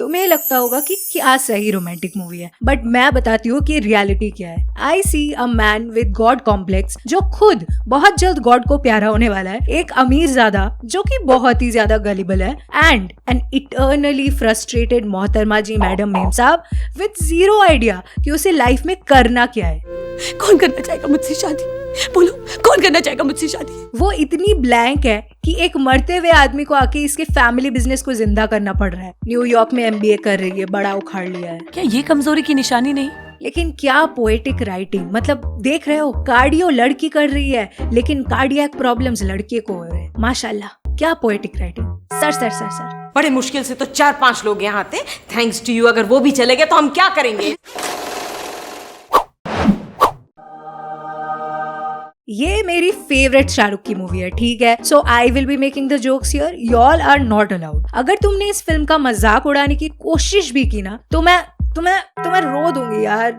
तुम्हें लगता होगा कि क्या सही रोमांटिक मूवी है, बट मैं बताती हूँ कि रियलिटी क्या है। I see a man with god complex जो खुद बहुत जल्द गॉड को प्यारा होने वाला है, एक अमीरजादा जो कि बहुत ही ज्यादा गलिबल है, एंड एन इटर्नली फ्रस्ट्रेटेड मोहतरमा जी मैडम मेम साहब विद जीरो आइडिया कि उसे लाइफ में करना क्या है। कौन करना चाहेगा मुझसे शादी? बोलो, कौन करना चाहेगा मुझसे शादी? वो इतनी ब्लैंक है कि एक मरते हुए आदमी को आके इसके फैमिली बिजनेस को जिंदा करना पड़ रहा है। न्यूयॉर्क में MBA कर रही है, बड़ा उखाड़ लिया है। क्या ये कमजोरी की निशानी नहीं? लेकिन क्या पोएटिक राइटिंग, मतलब देख रहे हो, कार्डियो लड़की कर रही है लेकिन कार्डियक प्रॉब्लम्स लड़के को हो रहे हैं। माशाल्लाह, क्या poetic writing. Sir sir sir sir बड़े मुश्किल से तो 4-5 लोग यहाँ आते, थैंक्स टू यू। अगर वो भी चले गए तो हम क्या करेंगे? ये मेरी फेवरेट शाहरुख की मूवी है, ठीक है। So I will be making the jokes here, you all are not allowed. अगर तुमने इस फिल्म का मजाक उड़ाने की कोशिश भी की ना तो मैं तुम्हें रो दूंगी यार।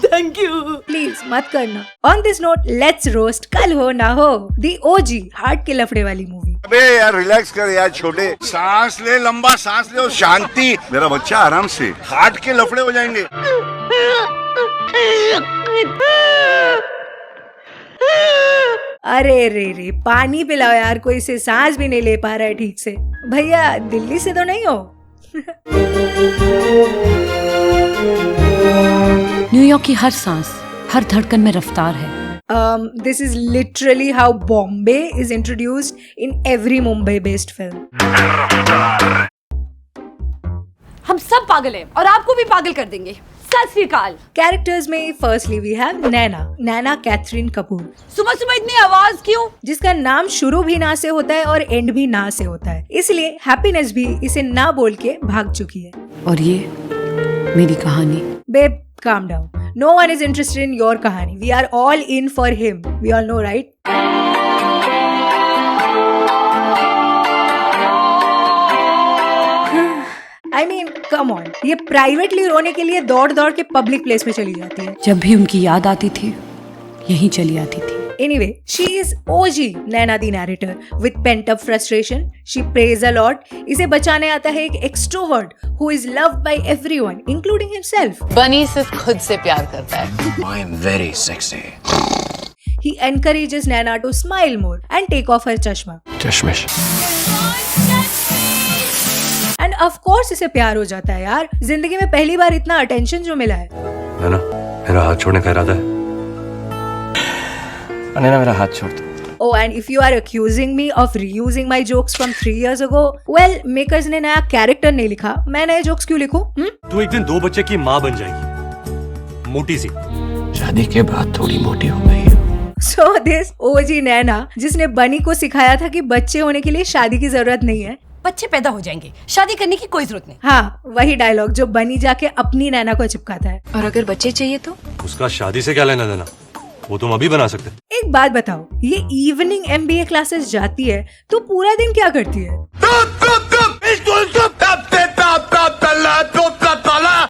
Thank you. प्लीज मत करना। On this note let's roast कल हो ना हो दी OG हार्ट के लफड़े वाली मूवी। अबे यार रिलैक्स कर यार छोटे, सांस ले, लंबा सांस ले और शांति। मेरा बच्चा आराम से, हार्ट के लफड़े हो जाएंगे। अरे रे पानी पिलाओ यार, कोई से सांस भी नहीं ले पा रहा है ठीक से। भैया दिल्ली से तो नहीं हो? न्यूयॉर्क की हर सांस, हर धड़कन में रफ्तार है। This is literally how Bombay is introduced in every Mumbai-based film. हम सब पागल हैं और आपको भी पागल कर देंगे। सत श्री अकाल। Characters में firstly we have Naina Catherine Kapoor. सुबह सुबह इतनी आवाज क्यों? जिसका नाम शुरू भी ना से होता है और एंड भी ना से होता है, इसलिए हैप्पीनेस भी इसे ना बोल के भाग चुकी है। और ये मेरी कहानी। Babe, calm down. No one is interested in your कहानी. We are all in for him. We all know, right? I mean, come on. ये प्राइवेटली रोने के लिए दौड़ दौड़ के पब्लिक प्लेस में चली जाती है। जब भी उनकी याद आती थी, यहीं चली आती थी। Anyway, she is OG Naina the narrator with pent up frustration. She prays a lot. इसे बचाने आता है एक extrovert who is loved by everyone, including himself. बनी सिर्फ खुद से प्यार करता है। I am very sexy. He encourages Naina to smile more and take off her चश्मा. चश्मिश। And of course इसे प्यार हो जाता है यार। जिंदगी में पहली बार इतना अटेंशन जो मिला है। ना मेरा हाथ छोड़ने का इरादा है। नैना मेरा हाथ छोड़ दो। Oh, and if you are accusing me of reusing my jokes from 3 years ago, well, makers ने नया कैरेक्टर नहीं लिखा, मैं नए जोक्स क्यों लिखूं? तू एक दिन 2 बच्चे की माँ बन जाएगी, मोटी सी। शादी के बाद थोड़ी मोटी हो गई। So this OG नैना जिसने बनी को सिखाया था कि बच्चे होने के लिए शादी की जरूरत नहीं है, बच्चे पैदा हो जाएंगे, शादी करने की कोई जरूरत नहीं। हाँ, वही डायलॉग जो बनी जाके अपनी नैना को चिपकाता है। और अगर बच्चे चाहिए तो? उसका शादी से क्या लेना देना, वो तुम अभी बना सकते। एक बात बताओ, ये इवनिंग MBA क्लासेस जाती है तो पूरा दिन क्या करती है?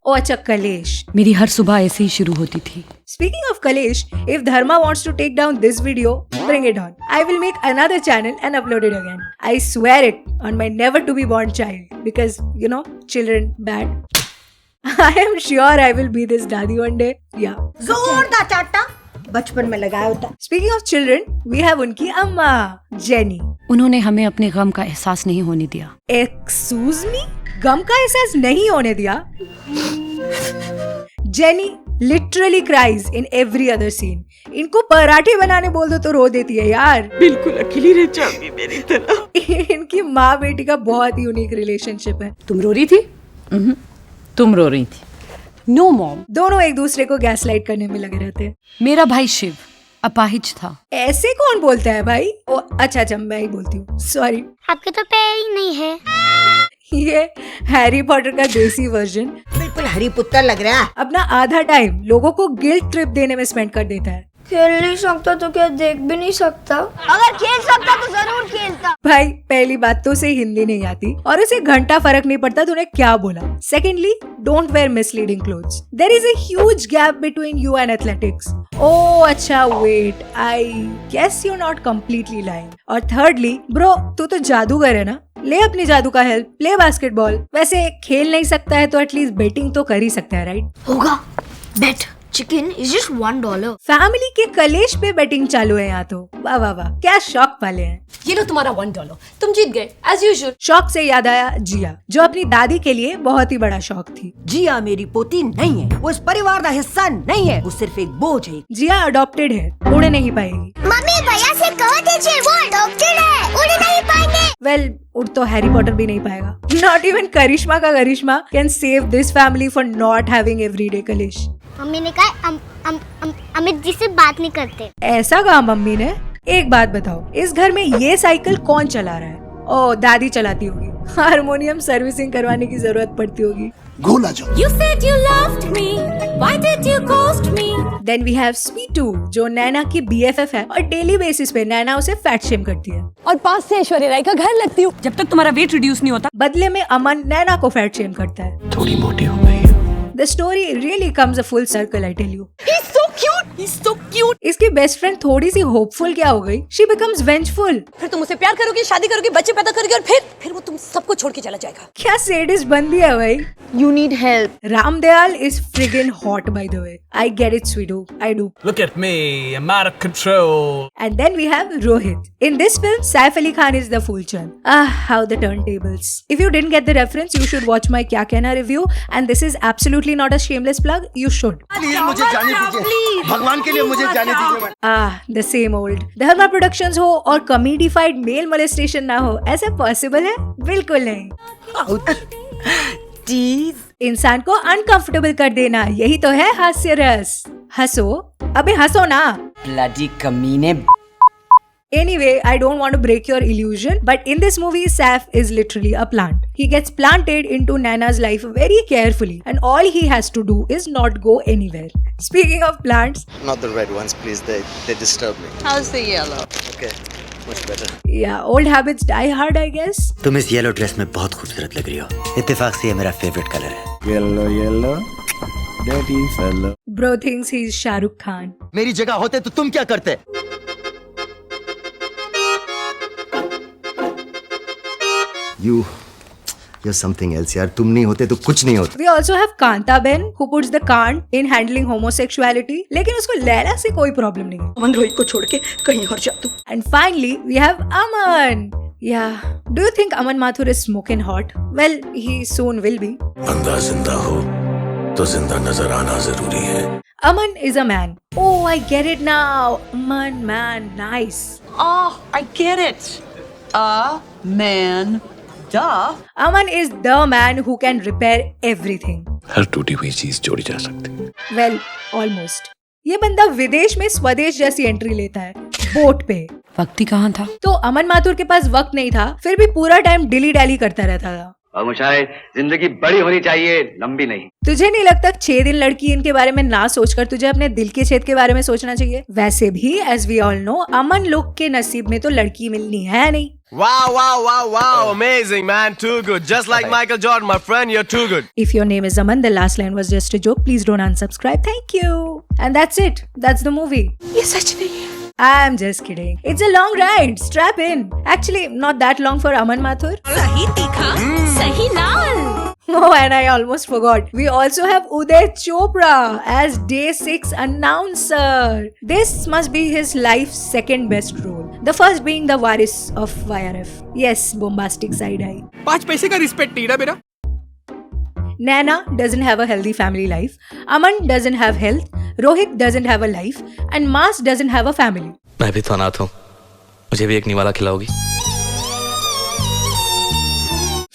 ओ अच्छा कलेश। मेरी हर सुबह ऐसे ही शुरू होती थी। Speaking of Kalesh, if Dharma wants to take down this video, bring it on. I will make another channel and upload it again. I swear it on my never to be born child, because you know, children bad. I am sure I will be this daddy one day. Yeah. जोरदार चाटा बचपन में लगाया होता। Speaking of children, we have उनकी अम्मा jenny. उन्होंने हमें अपने गम का एहसास नहीं होने दिया। Excuse me? गम का एहसास नहीं होने दिया? Jenny literally cries in every other scene. इनको पराठे बनाने बोल दो तो रो देती है यार। बिल्कुल अकेली रह जाऊंगी मेरी तरह। इनकी माँ बेटी का बहुत यूनिक रिलेशनशिप है। तुम रो रही थी? तुम रो रही थी। No mom. दोनों एक दूसरे को गैसलाइट करने में लगे रहते हैं। मेरा भाई शिव अपाहिज था। ऐसे कौन बोलता है भाई? ओ अच्छा मैं ही बोलती हूँ, सॉरी। आपके तो पैर ही नहीं है। ये हैरी पॉटर का देसी वर्जन बिल्कुल हरी पुत्तर लग रहा है। अपना आधा टाइम लोगों को गिल्ट ट्रिप देने में स्पेंड कर देता है। खेल नहीं सकता तो क्या देख भी नहीं सकता? अगर खेल सकता तो जरूर खेलता। भाई पहली बात तो उसे हिंदी नहीं आती और उसे घंटा फर्क नहीं पड़ता तूने क्या बोला। Secondly, don't wear misleading clothes. There is a huge gap between you and athletics. Oh अच्छा wait, I guess you not completely lying. और थर्डली ब्रो, तू तो जादूगर है ना, ले अपनी जादू का हेल्प, प्ले बास्केटबॉल। वैसे खेल नहीं सकता है तो एटलीस्ट बेटिंग तो कर ही सकता है, राइट? होगा बेट चिकन इज जस्ट $1. फैमिली के कलेश पे बेटिंग चालू है यहाँ तो। वाह वाह वाह, क्या शौक वाले हैं। ये लो तुम्हारा $1, तुम जीत गए एज यूजुअल। शौक से याद आया जिया, जो अपनी दादी के लिए बहुत ही बड़ा शौक थी। जिया मेरी पोती नहीं है, वो इस परिवार का हिस्सा नहीं है, वो सिर्फ एक बोझ है। जिया अडॉप्टेड है, उड़ नहीं पाएगी। मम्मी भैया से कह दीजिए वो अडॉप्टेड है, उड़ नहीं पाएंगे। वेल, उड़ तो हैरी पॉटर भी नहीं पाएगा। नॉट इवन करिश्मा का Karishma can save this family for not having everyday कलेश। मम्मी ने कहा अमित जी से बात नहीं करते। ऐसा कहा मम्मी ने? एक बात बताओ, इस घर में ये साइकिल कौन चला रहा है? ओ, दादी चलाती होगी। हारमोनियम सर्विसिंग करवाने की जरूरत पड़ती होगी। घोला जाओ। You said you loved me, why did you ghost me? Then we have Sweetu, जो नैना की BFF है और डेली बेसिस पे नैना उसे फैट शेम करती है। और पास से ऐश्वर्या राय का घर लगती हूँ। जब तक तुम्हारा वेट रिड्यूस नहीं होता। बदले में अमन नैना को फैट शेम करता है। थोड़ी मोटी हो गई है। The story really comes a full circle, I tell you. He's so cute, he's so cute. इसकी बेस्ट फ्रेंड थोड़ी सी होपफुल क्या हो गई? She becomes vengeful. फिर तुम उसे प्यार करोगे, शादी करोगे, बच्चे पैदा करोगे और फिर वो तुम सबको छोड़ के चला जाएगा। क्या सेडिस्ट बंदी है भाई? You need help. Ramdayal is friggin' hot, by the way. I get it, Sweetu. I do. Look at me, I'm out of control. And then we have Rohit. In this film, Saif Ali Khan is the fool chand. Ah, how the turntables. If you didn't get the reference, you should watch my Kya Kehna review. And this is absolutely not a shameless plug. You should. Please मुझे जाने दीजिए, भगवान के लिए मुझे जाने दीजिए। Ah, the same old. Dharma Productions हो और comedified male molestation ना हो, ऐसा possible है? बिल्कुल नहीं। इंसान को अनकंफर्टेबल कर देना, यही तो है हास्य रस। हंसो, अबे हंसो ना। ब्लडी कमीने। Anyway, I don't want to break your illusion, but in this movie, Saif is literally a plant. He gets planted into Nana's life very carefully, and all he has to do is not go anywhere. Speaking of plants, Not the red ones, please. They disturb me. How's the yellow? Okay, much better. yeah, old habits die hard, I guess. तुम इस yellow dress में बहुत खूबसूरत लग रही हो। इत्तेफाक से ये मेरा फेवरेट कलर है। Yellow, yellow, dirty fellow. Bro thinks he's Shah Rukh Khan. मेरी जगह होते तो तुम क्या करते? You're something else, यार। तुम नहीं होते तो कुछ नहीं होता। We also have Kanta Ben, who puts the Kant in handling homosexuality, लेकिन उसको लैला से कोई प्रॉब्लम नहीं है। अमन रोहित को छोड़ के कहीं और जा तू। And finally, we have Aman. Yeah. Do you think Aman Mathur is smoking hot? Well, he soon will be. बंदा जिंदा हो तो जिंदा नजर आना जरूरी है। Aman is a man. Oh, I get it now. Aman, man, nice. Oh, I get it. A man. Duh. Aman is the man who can repair everything. हर टूटी हुई चीज जोड़ी जा सकती है। Well, almost. ये बंदा विदेश में स्वदेश जैसी एंट्री लेता है, बोट पे। वक्त ही कहाँ था? तो अमन माथुर के पास वक्त नहीं था, फिर भी पूरा टाइम डिली डैली करता रहता था। और मुझे जिंदगी बड़ी होनी चाहिए, लंबी नहीं। तुझे नहीं लगता 6 दिन लड़की इनके बारे में ना सोचकर तुझे अपने दिल के छेद के बारे में सोचना चाहिए? वैसे भी एज वी ऑल नो, अमन लोग के नसीब में तो लड़की मिलनी है नहीं। Wow, wow, wow, wow, amazing, man, too good. Just like Michael Jordan, my friend, you're too good. If your name is Aman, the last line was just a joke. Please don't unsubscribe. Thank you. And that's it. That's the movie. ये सच नहीं है। I'm just kidding. It's a long ride. Strap in. Actually, not that long for Aman Mathur. सही तीखा, सही लाल। Oh, and I almost forgot. We also have Uday Chopra as Day 6 announcer. This must be his life's second best role. The first being the Varis of YRF. Yes, bombastic side eye. 5 पैसे का respect नहीं ना मेरा। Nana doesn't have a healthy family life. Aman doesn't have health. Rohit doesn't have a life. And Mas doesn't have a family. मैं भी तो अनाथ हूँ, मुझे भी एक निवाला खिलाओगी?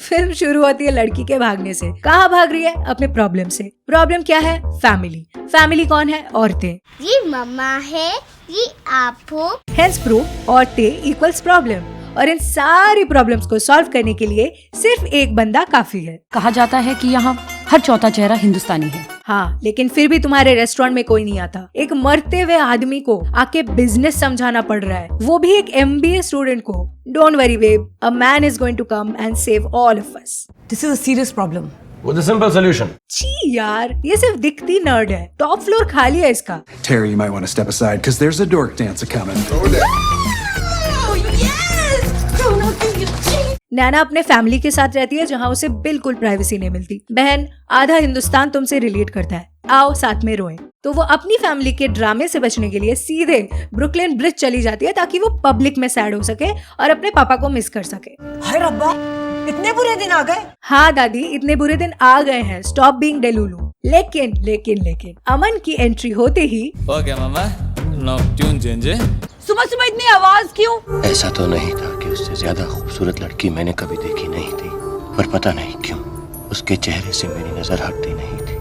फिल्म शुरू होती है लड़की के भागने से। कहाँ भाग रही है? अपने प्रॉब्लम से। प्रॉब्लम क्या है? फैमिली। फैमिली कौन है? औरतें। ये मम्मा है, ये आप हो। हेंस प्रूफ औरतें इक्वल्स प्रॉब्लम, और इन सारी प्रॉब्लम्स को सॉल्व करने के लिए सिर्फ एक बंदा काफी है। कहा जाता है कि यहाँ हर चौथा चेहरा हिंदुस्तानी है। हाँ, लेकिन फिर भी तुम्हारे रेस्टोरेंट में कोई नहीं आता। एक मरते हुए आदमी को आके बिजनेस समझाना पड़ रहा है, वो भी एक MBA स्टूडेंट को। Don't worry babe, a man is going to come and save all of us. This is a serious problem. With a simple solution. छी यार, ये सिर्फ दिखती नर्ड है। टॉप फ्लोर खाली है इसका। Terry, you might want to step aside because there's a dork dancer coming. नैना अपने फैमिली के साथ रहती है जहाँ उसे बिल्कुल प्राइवेसी नहीं मिलती। बहन, आधा हिंदुस्तान तुमसे रिलेट करता है, आओ साथ में रोएं। तो वो अपनी फैमिली के ड्रामे से बचने के लिए सीधे ब्रुकलिन ब्रिज चली जाती है ताकि वो पब्लिक में सैड हो सके और अपने पापा को मिस कर सके। हाय रब्बा, इतने बुरे दिन आ गए। हाँ दादी, इतने बुरे दिन आ गए हैं, स्टॉप बीइंग डेलुलू। लेकिन अमन की एंट्री होते ही ओके मामा, नॉकट्यून चेंज। सुबह सुबह इतनी आवाज क्यों? ऐसा तो नहीं था कि उससे ज्यादा खूबसूरत लड़की मैंने कभी देखी नहीं थी, पर पता नहीं क्यों उसके चेहरे से मेरी नजर हटती नहीं थी।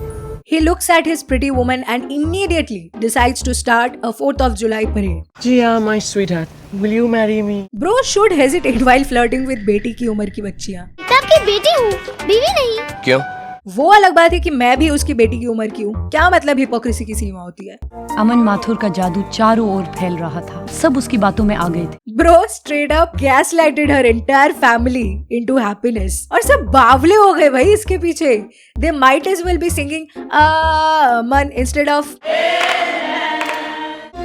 He looks at his pretty woman and immediately decides to start a 4th of July parade. Jia, my sweetheart, will you marry me? Bro should hesitate while flirting with बेटी की उम्र की बच्चियाँ। आपकी बेटी हूँ, बीवी नहीं। क्यों? वो अलग बात है कि मैं भी उसकी बेटी की उम्र की हूँ। क्या मतलब हिपोक्रेसी की सीमा होती है। अमन माथुर का जादू चारों ओर फैल रहा था, सब उसकी बातों में आ गए थे। Bro straight up gaslighted her entire family into happiness और सब बावले हो गए भाई इसके पीछे। They might as well be singing Aman instead of।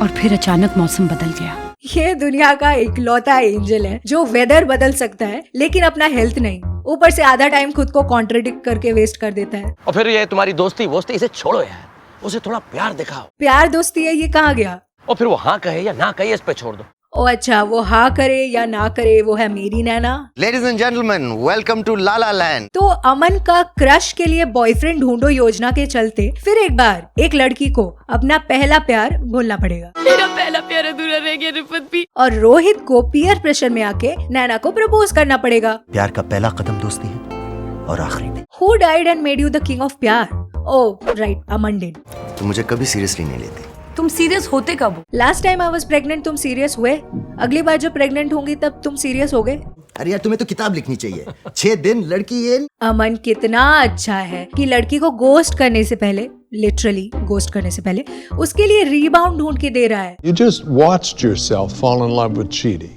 और फिर अचानक मौसम बदल गया। ये दुनिया का इकलौता एंजल है जो वेदर बदल सकता है लेकिन अपना हेल्थ नहीं। ऊपर से आधा टाइम खुद को कॉन्ट्रडिक्ट करके वेस्ट कर देता है। और फिर ये तुम्हारी दोस्ती इसे छोड़ो यार, उसे थोड़ा प्यार दिखाओ। प्यार दोस्ती है, ये कहाँ गया? और फिर वो हाँ कहे या ना कहे इस पे छोड़ दो। ओ अच्छा, वो हाँ करे या ना करे वो है मेरी Naina. Ladies and gentleman, welcome to la la land. तो अमन का क्रश के लिए बॉयफ्रेंड ढूंढो योजना के चलते फिर एक बार एक लड़की को अपना पहला प्यार भूलना पड़ेगा। मेरा पहला प्यार अधूरा रह गया रिफत भी। और रोहित को पीयर प्रेशर में आके नैना को प्रपोज करना पड़ेगा। प्यार का पहला कदम दोस्ती है और आखिरी भी। Who died and made you the king of प्यार? Oh right, Aman did। तुम मुझे कभी सीरियसली नहीं लेती। तुम सीरियस होते कब? Last time I was pregnant तुम सीरियस हुए, अगली बार जब प्रेग्नेंट होंगी तब तुम सीरियस हो गए। अरे यार, तुम्हें तो किताब लिखनी चाहिए। 6 दिन लड़की ये। अमन कितना अच्छा है कि लड़की को गोस्ट करने से पहले, लिटरली गोस्ट करने से पहले उसके लिए रीबाउंड ढूंढ के दे रहा है। You just watched yourself fall in love with Chidi.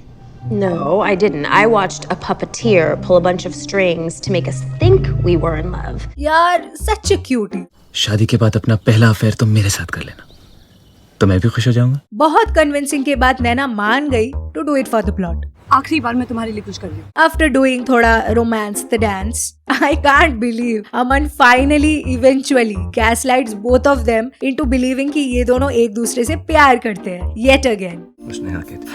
No, I didn't. I watched a puppeteer pull a bunch of strings to make us think we were in love. यार सच क्यूट। शादी के बाद अपना पहला अफेयर तुम मेरे साथ कर लेना, तो मैं भी खुश हो जाऊंगा। बहुत कन्विंसिंग के बाद नैना मान गई to do it for the plot. आखिरी बार मैं तुम्हारे लिए कुछ कर रही हूँ। आफ्टर डूइंग थोड़ा romance the dance, I can't believe Aman finally eventually gaslights both of them into believing कि ये दोनों एक दूसरे से प्यार करते हैं येट अगेन। उसने हाँ कहती।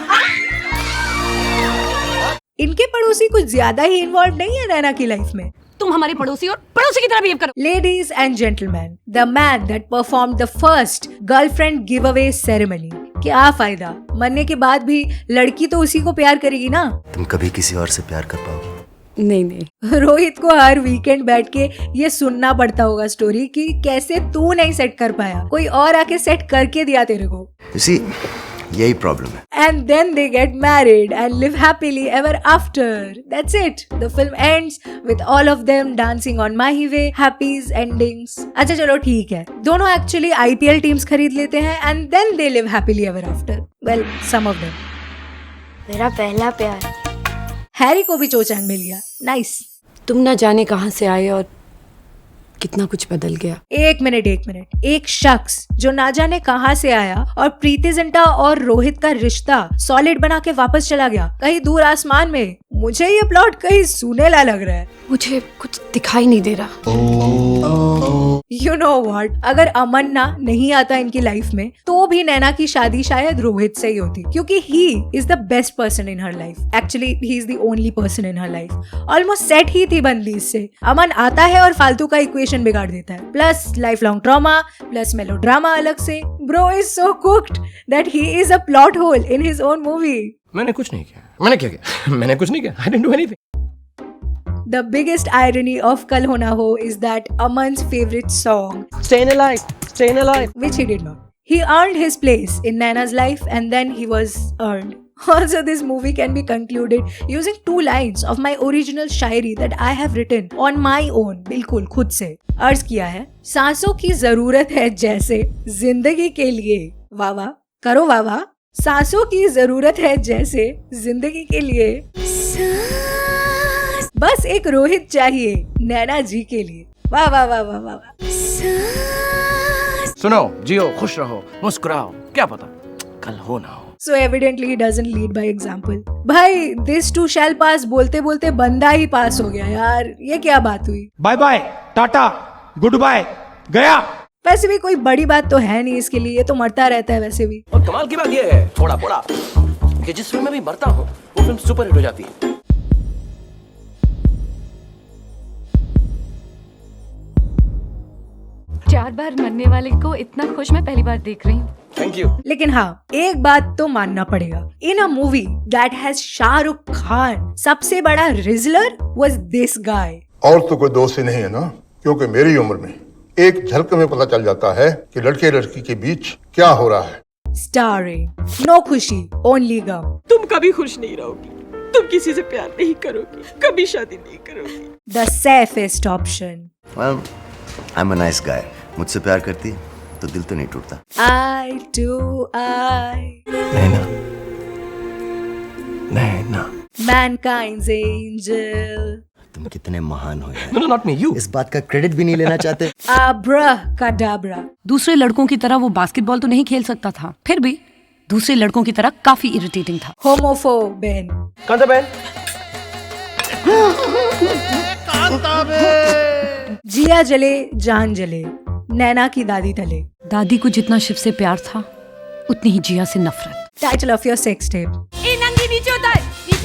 इनके पड़ोसी कुछ ज्यादा ही इन्वॉल्व नहीं है नैना की लाइफ में। तुम हमारे पड़ोसी और पड़ोसी की तरह बिहेव करो। Ladies and gentlemen, the man that performed the first girlfriend giveaway ceremony। क्या फायदा, मरने के बाद भी लड़की तो उसी को प्यार करेगी ना। तुम कभी किसी और से प्यार कर पाओगे? नहीं। रोहित को हर वीकेंड बैठ के ये सुनना पड़ता होगा स्टोरी कि कैसे तू नहीं सेट कर पाया, कोई और आके सेट करके दिया तेरे को। इसी यही प्रॉब्लम है। And then they get married and live happily ever after. That's it. The film ends with all of them dancing on Mahi Way, happy's endings. अच्छा चलो ठीक है, दोनों actually IPL टीम्स खरीद लेते हैं and then they live happily ever after. Well, some of them. मेरा पहला प्यार। हैरी को भी चोचैंग मिल गया। Nice. तुम ना जाने कहाँ से आए और कितना कुछ बदल गया। एक मिनट, एक शख्स जो ना जाने कहां से आया और प्रीति जिंटा और रोहित का रिश्ता सॉलिड बना के वापस चला गया कहीं दूर आसमान में। मुझे ये प्लॉट कहीं सुनेला लग रहा है। मुझे कुछ दिखाई नहीं दे रहा। You know what? अगर अमन ना नहीं आता इनकी लाइफ में तो भी नैना की शादी शायद रोहित से ही होती, क्योंकि he is the best person in her life. Actually, he is the only person in her life. Almost set ही थी बंदी इससे। अमन आता है और फालतू का इक्वेशन बिगाड़ देता है, plus life long trauma, plus melodrama अलग से। Bro is so cooked that he is a plot hole in his own movie. मैंने कुछ नहीं किया। मैंने क्या किया? मैंने कुछ नहीं किया। I didn't do anything. The biggest irony of Kal Ho Na Ho is that Aman's favorite song, Staying alive, which he did not. He earned his place in Naina's life and then he was earned. Also, this movie can be concluded using 2 lines of my original Shayari that I have written on my own, बिल्कुल खुद से। अर्ज किया है, सांसों की जरूरत है जैसे जिंदगी के लिए, वाह वाह करो वाह वाह, सांसों की जरूरत है जैसे जिंदगी के लिए, बस एक रोहित चाहिए नैना जी के लिए, वाह वाह वाह वाह वाह। सुनो, जियो, खुश रहो, मुस्कुराओ, क्या पता कल हो ना हो। So evidently he doesn't lead by example. भाई this too shall pass बोलते बोलते बंदा ही पास हो गया यार, ये क्या बात हुई? Bye bye, tata, good bye, गया। वैसे भी कोई बड़ी बात तो है नहीं इसके लिए, ये तो मरता रहता है वैसे भी। और कमाल की बात ये है थोड़ा बड़ा कि जिस फिल्म में भी मरता हूँ वो फिल्म सुपर हिट हो जाती है। चार बार मरने वाले को इतना खुश मैं पहली बार देख रही हूँ। Thank you. लेकिन हाँ, एक बात तो मानना पड़ेगा, in a movie that has Shahrukh Khan, सबसे बड़ा रिजलर वाज दिस गाय। और तो कोई दोस्त ही नहीं है ना, क्योंकि मेरी उम्र में एक झलक में पता चल जाता है कि लड़के लड़की के बीच क्या हो रहा है। स्टारिंग नो खुशी ओनली गम। तुम कभी खुश नहीं रहोगी, तुम किसी से प्यार नहीं करोगी, कभी शादी नहीं करोगी। The safest option. Well, I'm a nice guy. मुझसे प्यार करती तो दिल तो नहीं टूटता। I do I Naina mankind's angel। तुम कितने महान हो यार। No, not me, you। इस बात का क्रेडिट भी नहीं लेना चाहते। Abracadabra। दूसरे लड़कों की तरह वो बास्केटबॉल तो नहीं खेल सकता था, फिर भी दूसरे लड़कों की तरह काफी इरिटेटिंग था। Homophobe। कांता बहन। जिया जले जान जले, नैना की दादी तले। दादी को जितना शिव से प्यार था उतनी ही जिया से नफरत। Title of your sex tape. ए नंगी नीचे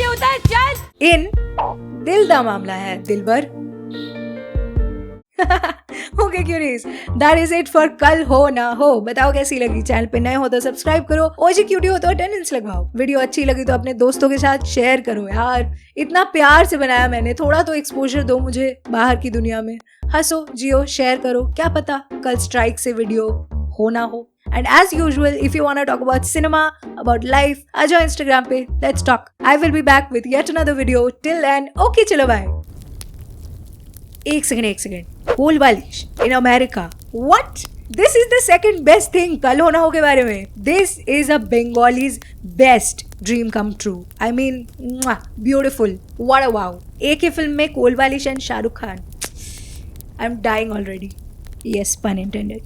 उतर चल। इन दिल दा मामला है दिलबर। Okay queries, that is it for Kal Ho ना हो। बताओ कैसी लगी, चैनल पे नए हो तो सब्सक्राइब करो, ओजी क्यूटी हो तो अटेंडेंस लगवाओ, वीडियो अच्छी लगी तो अपने दोस्तों के साथ शेयर करो यार, इतना प्यार से बनाया मैंने, थोड़ा तो एक्सपोजर दो मुझे बाहर की दुनिया में। हंसो जियो शेयर करो, क्या पता कल स्ट्राइक से वीडियो हो ना हो। And as usual, if you want to talk about cinema, about life, आ जाओ Instagram पे, let's talk. I will be back with yet another video. Till then, okay चलो bye. एक सेकंड, पोल बालिश in America. What? This is the second best thing कल होना हो के बारे में. This is a Bengal's best dream come true. I mean, beautiful. What a wow. एक ही फिल्म में कोल बालिश and Shahrukh Khan. I'm dying already. Yes, pun intended.